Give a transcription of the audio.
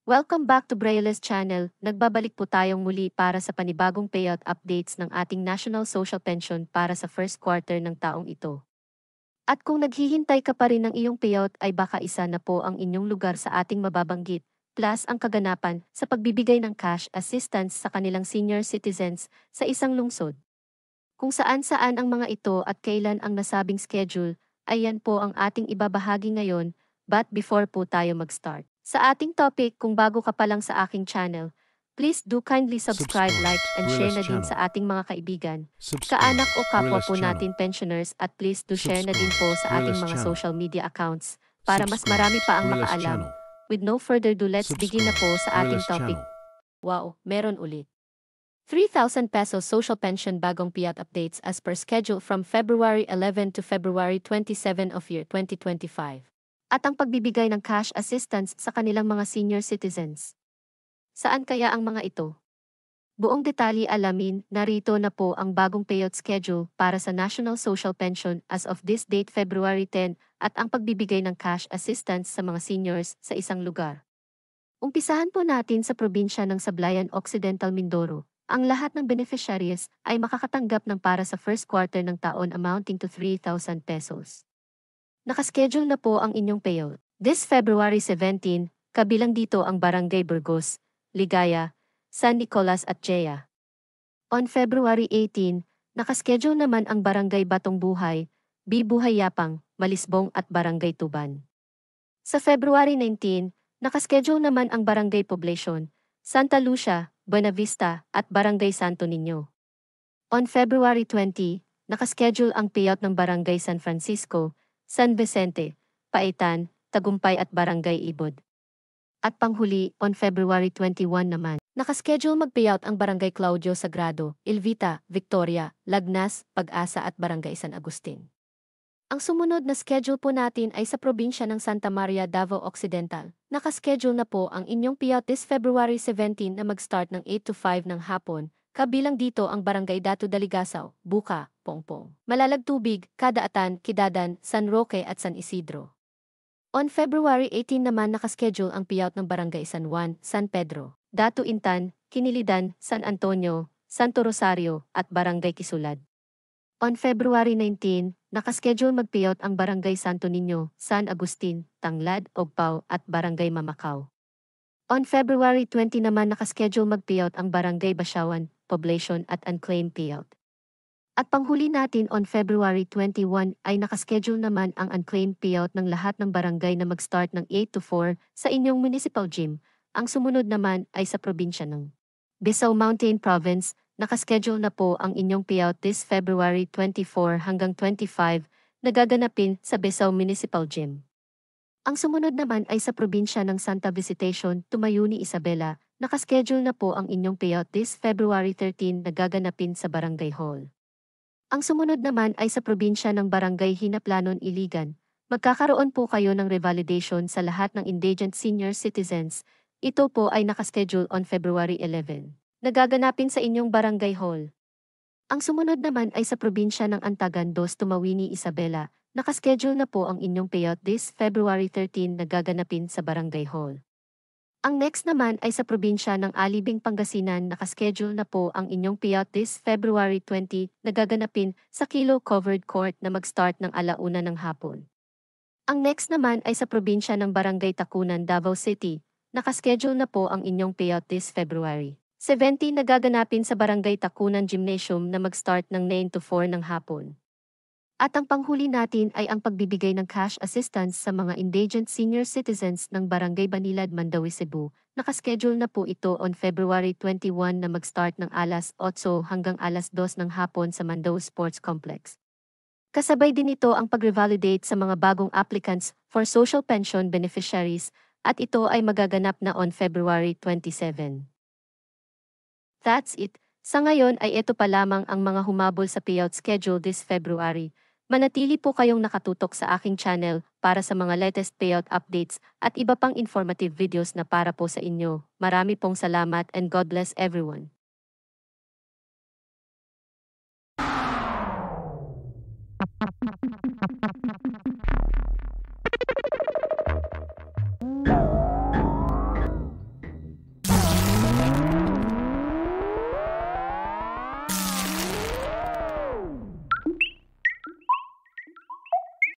Welcome back to Braille's channel. Nagbabalik po tayong muli para sa panibagong payout updates ng ating National Social Pension para sa first quarter ng taong ito. At kung naghihintay ka pa rin ng iyong payout ay baka isa na po ang inyong lugar sa ating mababanggit, plus ang kaganapan sa pagbibigay ng cash assistance sa kanilang senior citizens sa isang lungsod. Kung saan-saan ang mga ito at kailan ang nasabing schedule, ay yan po ang ating ibabahagi ngayon, but before po tayo mag-start. Sa ating topic, kung bago ka pa lang sa aking channel, please do kindly subscribe, like, and share na din sa ating mga kaibigan, kaanak o kapwa po natin pensioners at please do share na din po sa ating mga social media accounts para mas marami pa ang makaalam. With no further ado, let's begin na po sa ating topic. Wow, meron ulit. 3,000 pesos social pension bagong payout updates as per schedule from February 11 to February 27 of year 2025. At ang pagbibigay ng cash assistance sa kanilang mga senior citizens. Saan kaya ang mga ito? Buong detalye alamin, narito na po ang bagong payout schedule para sa National Social Pension as of this date February 10 at ang pagbibigay ng cash assistance sa mga seniors sa isang lugar. Umpisahan po natin sa probinsya ng Sablayan Occidental Mindoro. Ang lahat ng beneficiaries ay makakatanggap ng para sa first quarter ng taon amounting to 3,000 pesos. Nakaschedule na po ang inyong payout. This February 17, kabilang dito ang Barangay Burgos, Ligaya, San Nicolas at Jaya. On February 18, nakaschedule naman ang Barangay Batong Buhay, Bibuhay Yapang, Malisbong at Barangay Tuban. Sa February 19, nakaschedule naman ang Barangay Poblacion, Santa Lucia, Buenavista at Barangay Santo Niño. On February 20, nakaschedule ang payout ng Barangay San Francisco, San Vicente, Paitan, Tagumpay at Barangay Ibod. At panghuli, on February 21 naman, nakaschedule mag-payout ang Barangay Claudio Sagrado, Ilvita, Victoria, Lagnas, Pag-asa at Barangay San Agustin. Ang sumunod na schedule po natin ay sa probinsya ng Santa Maria, Davao Occidental. Nakaschedule na po ang inyong payout this February 17 na mag-start ng 8 to 5 ng hapon. Kabilang dito ang Barangay Datu Daligasaw, Buka, Pongpong, Malalagtubig, Kadaatan, Kidadan, San Roque at San Isidro. On February 18 naman nakaschedule ang payout ng Barangay San Juan, San Pedro, Datu Intan, Kinilidan, San Antonio, Santo Rosario at Barangay Kisulad. On February 19, nakaschedule mag-payout ang Barangay Santo Niño, San Agustin, Tanglad, Ogpao at Barangay Mamakaw. On February 20 naman nakaschedule mag-payout ang Barangay Basyawan, Poblacion at Unclaimed Payout. At panghuli natin on February 21 ay nakaschedule naman ang unclaimed payout ng lahat ng barangay na mag-start ng 8 to 4 sa inyong municipal gym. Ang sumunod naman ay sa probinsya ng Bisao Mountain Province. Nakaschedule na po ang inyong payout this February 24 hanggang 25 na gaganapin sa Bisao Municipal Gym. Ang sumunod naman ay sa probinsya ng Santa Visitation, Tumayuni, Isabela. Nakaschedule na po ang inyong payout this February 13 na gaganapin sa Barangay Hall. Ang sumunod naman ay sa probinsya ng Barangay Hinaplanon, Iligan. Magkakaroon po kayo ng revalidation sa lahat ng indigent senior citizens. Ito po ay nakaschedule on February 11. Nagaganapin sa inyong Barangay Hall. Ang sumunod naman ay sa probinsya ng Antagan dos Tumawini, Isabela. Nakaschedule na po ang inyong payout this February 13 na gaganapin sa Barangay Hall. Ang next naman ay sa probinsya ng Alibing, Pangasinan. Nakaschedule na po ang inyong payout this February 20 na gaganapin sa Kilo Covered Court na mag-start ng 1:00 ng hapon. Ang next naman ay sa probinsya ng Barangay Takunan, Davao City. Nakaschedule na po ang inyong payout this February 17 na gaganapin sa Barangay Takunan Gymnasium na mag-start ng 9 to 4 ng hapon. At ang panghuli natin ay ang pagbibigay ng cash assistance sa mga indigent senior citizens ng Barangay Banilad, Mandaue, Cebu. Nakaschedule na po ito on February 21 na mag-start ng alas 8 hanggang alas 2 ng hapon sa Mandaue Sports Complex. Kasabay din ito ang pag-revalidate sa mga bagong applicants for social pension beneficiaries at ito ay magaganap na on February 27. That's it. Sa ngayon ay ito pa lamang ang mga humabol sa payout schedule this February. Manatili po kayong nakatutok sa aking channel para sa mga latest payout updates at iba pang informative videos na para po sa inyo. Marami pong salamat and God bless everyone.